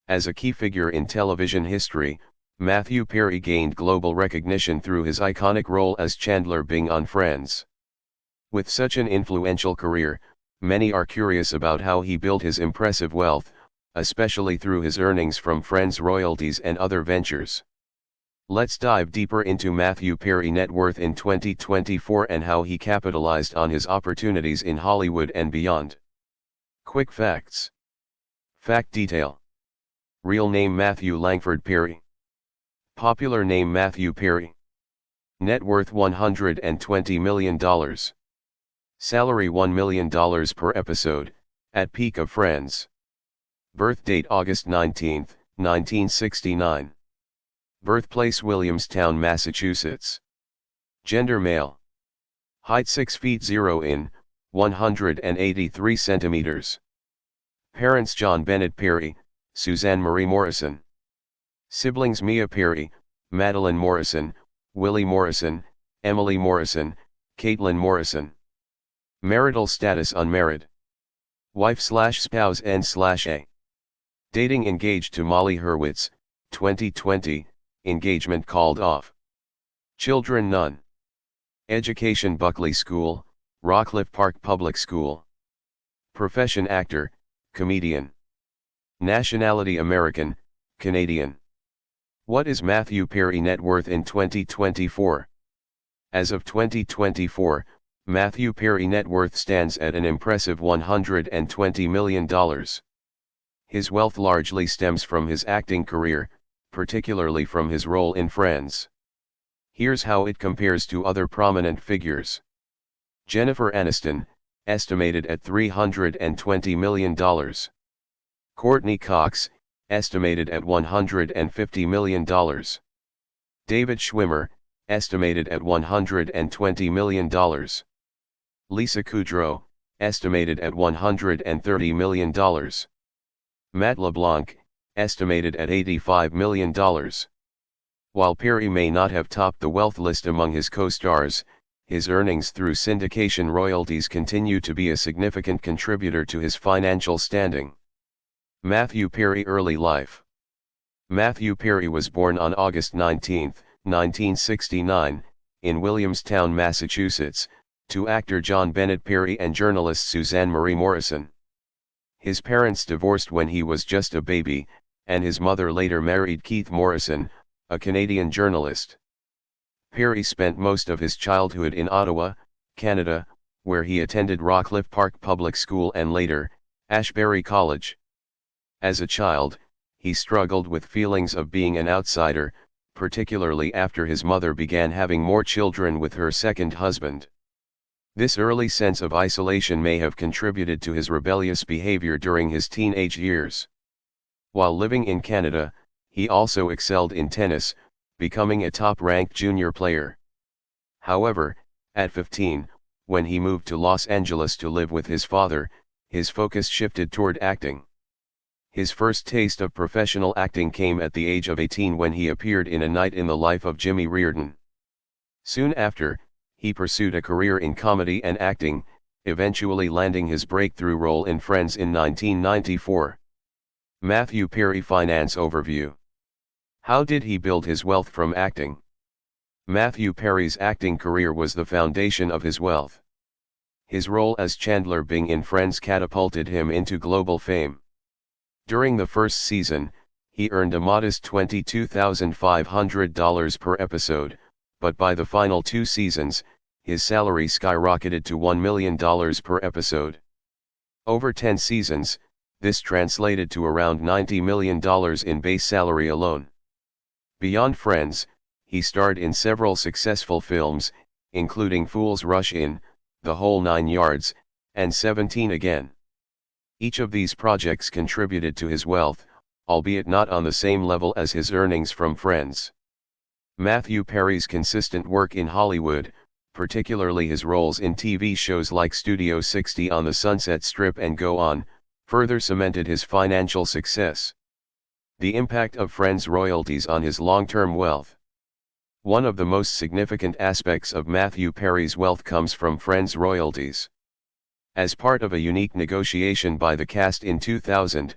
As a key figure in television history, Matthew Perry gained global recognition through his iconic role as Chandler Bing on Friends. With such an influential career, many are curious about how he built his impressive wealth, especially through his earnings from Friends royalties and other ventures. Let's dive deeper into Matthew Perry's net worth in 2024 and how he capitalized on his opportunities in Hollywood and beyond. Quick facts. Fact detail. Real name Matthew Langford Perry. Popular name Matthew Perry. Net worth $120 million. Salary $1 million per episode, at peak of Friends. Birth date August 19, 1969. Birthplace Williamstown, Massachusetts. Gender male. Height 6 feet 0 in, 183 centimeters. Parents John Bennett Perry, Suzanne Marie Morrison. Siblings Mia Perry, Madeline Morrison, Willie Morrison, Emily Morrison, Caitlin Morrison. Marital status unmarried. Wife/spouse N/A. Dating engaged to Molly Hurwitz, 2020, engagement called off. Children none. Education Buckley School, Rockcliffe Park Public School. Profession actor, comedian. Nationality American, Canadian. What is Matthew Perry net worth in 2024? As of 2024, Matthew Perry net worth stands at an impressive $120 million. His wealth largely stems from his acting career, particularly from his role in Friends. Here's how it compares to other prominent figures. Jennifer Aniston, estimated at $320 million. Courtney Cox, estimated at $150 million. David Schwimmer, estimated at $120 million. Lisa Kudrow, estimated at $130 million. Matt LeBlanc, estimated at $85 million. While Perry may not have topped the wealth list among his co-stars, his earnings through syndication royalties continue to be a significant contributor to his financial standing. Matthew Perry early life. Matthew Perry was born on August 19, 1969, in Williamstown, Massachusetts, to actor John Bennett Perry and journalist Suzanne Marie Morrison. His parents divorced when he was just a baby, and his mother later married Keith Morrison, a Canadian journalist. Perry spent most of his childhood in Ottawa, Canada, where he attended Rockcliffe Park Public School and later, Ashbury College. As a child, he struggled with feelings of being an outsider, particularly after his mother began having more children with her second husband. This early sense of isolation may have contributed to his rebellious behavior during his teenage years. While living in Canada, he also excelled in tennis, becoming a top-ranked junior player. However, at 15, when he moved to Los Angeles to live with his father, his focus shifted toward acting. His first taste of professional acting came at the age of 18 when he appeared in A Night in the Life of Jimmy Reardon. Soon after, he pursued a career in comedy and acting, eventually landing his breakthrough role in Friends in 1994. Matthew Perry Finance Overview. How did he build his wealth from acting? Matthew Perry's acting career was the foundation of his wealth. His role as Chandler Bing in Friends catapulted him into global fame. During the first season, he earned a modest $22,500 per episode, but by the final 2 seasons, his salary skyrocketed to $1 million per episode. Over 10 seasons, this translated to around $90 million in base salary alone. Beyond Friends, he starred in several successful films, including Fools Rush In, The Whole 9 Yards, and 17 Again. Each of these projects contributed to his wealth, albeit not on the same level as his earnings from Friends. Matthew Perry's consistent work in Hollywood, particularly his roles in TV shows like Studio 60 on the Sunset Strip and Go On, further cemented his financial success. The impact of Friends royalties on his long-term wealth. One of the most significant aspects of Matthew Perry's wealth comes from Friends royalties. As part of a unique negotiation by the cast in 2000,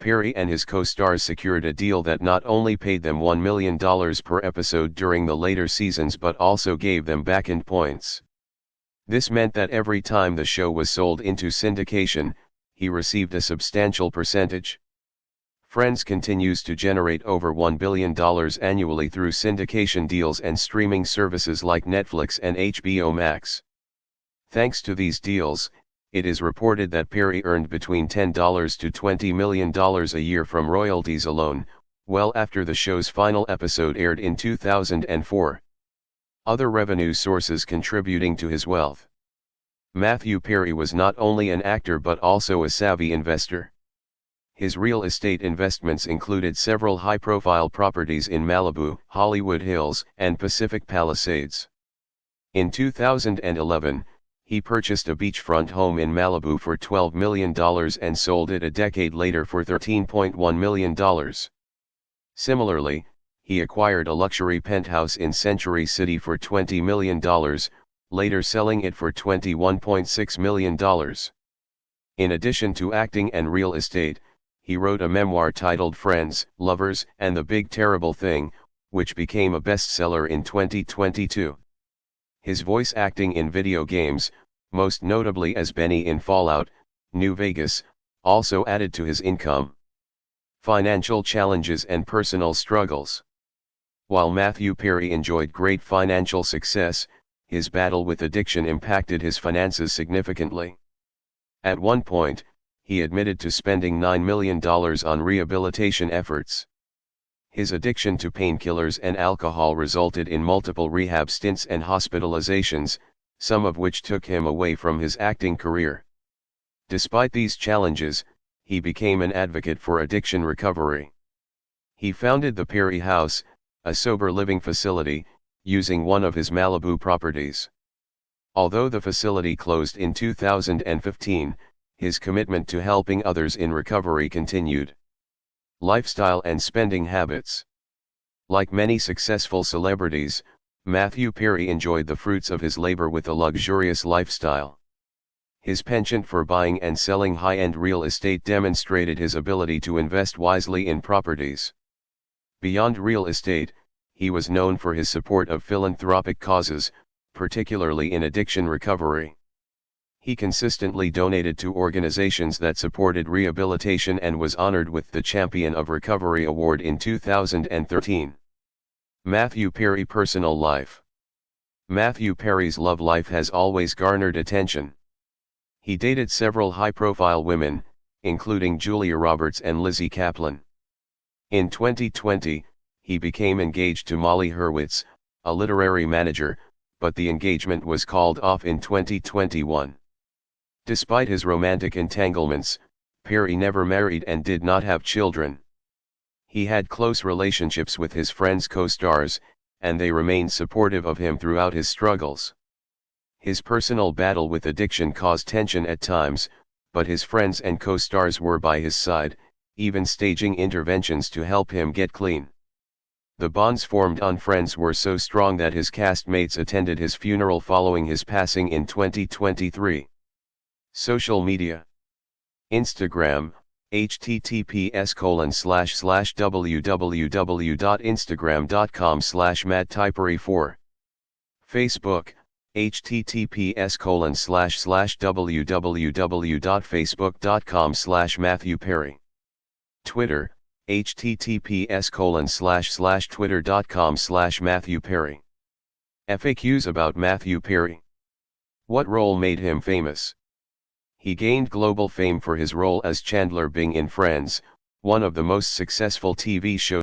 Perry and his co-stars secured a deal that not only paid them $1 million per episode during the later seasons but also gave them back-end points. This meant that every time the show was sold into syndication, he received a substantial percentage. Friends continues to generate over $1 billion annually through syndication deals and streaming services like Netflix and HBO Max. Thanks to these deals, it is reported that Perry earned between $10 to $20 million a year from royalties alone, well after the show's final episode aired in 2004. Other revenue sources contributing to his wealth. Matthew Perry was not only an actor but also a savvy investor. His real estate investments included several high-profile properties in Malibu, Hollywood Hills, and Pacific Palisades. In 2011, he purchased a beachfront home in Malibu for $12 million and sold it a decade later for $13.1 million. Similarly, he acquired a luxury penthouse in Century City for $20 million, later selling it for $21.6 million. In addition to acting and real estate, he wrote a memoir titled Friends, Lovers, and the Big Terrible Thing, which became a bestseller in 2022. His voice acting in video games, most notably as Benny in Fallout, New Vegas, also added to his income. Financial challenges and personal struggles. While Matthew Perry enjoyed great financial success, his battle with addiction impacted his finances significantly. At one point, he admitted to spending $9 million on rehabilitation efforts. His addiction to painkillers and alcohol resulted in multiple rehab stints and hospitalizations, some of which took him away from his acting career. Despite these challenges, he became an advocate for addiction recovery. He founded the Perry House, a sober living facility, using one of his Malibu properties. Although the facility closed in 2015, his commitment to helping others in recovery continued. Lifestyle and spending habits. Like many successful celebrities, Matthew Perry enjoyed the fruits of his labor with a luxurious lifestyle. His penchant for buying and selling high-end real estate demonstrated his ability to invest wisely in properties. Beyond real estate, he was known for his support of philanthropic causes, particularly in addiction recovery. He consistently donated to organizations that supported rehabilitation and was honored with the Champion of Recovery Award in 2013. Matthew Perry personal life. Matthew Perry's love life has always garnered attention. He dated several high-profile women, including Julia Roberts and Lizzie Kaplan. In 2020, he became engaged to Molly Hurwitz, a literary manager, but the engagement was called off in 2021. Despite his romantic entanglements, Perry never married and did not have children. He had close relationships with his friends' co-stars, and they remained supportive of him throughout his struggles. His personal battle with addiction caused tension at times, but his friends and co-stars were by his side, even staging interventions to help him get clean. The bonds formed on Friends were so strong that his castmates attended his funeral following his passing in 2023. Social media. Instagram, https://www.instagram.com/matttypery4. Facebook, https://www.facebook.com/matthewperry. Twitter, https://twitter.com/matthewperry. FAQs about Matthew Perry. What role made him famous? He gained global fame for his role as Chandler Bing in Friends, one of the most successful TV shows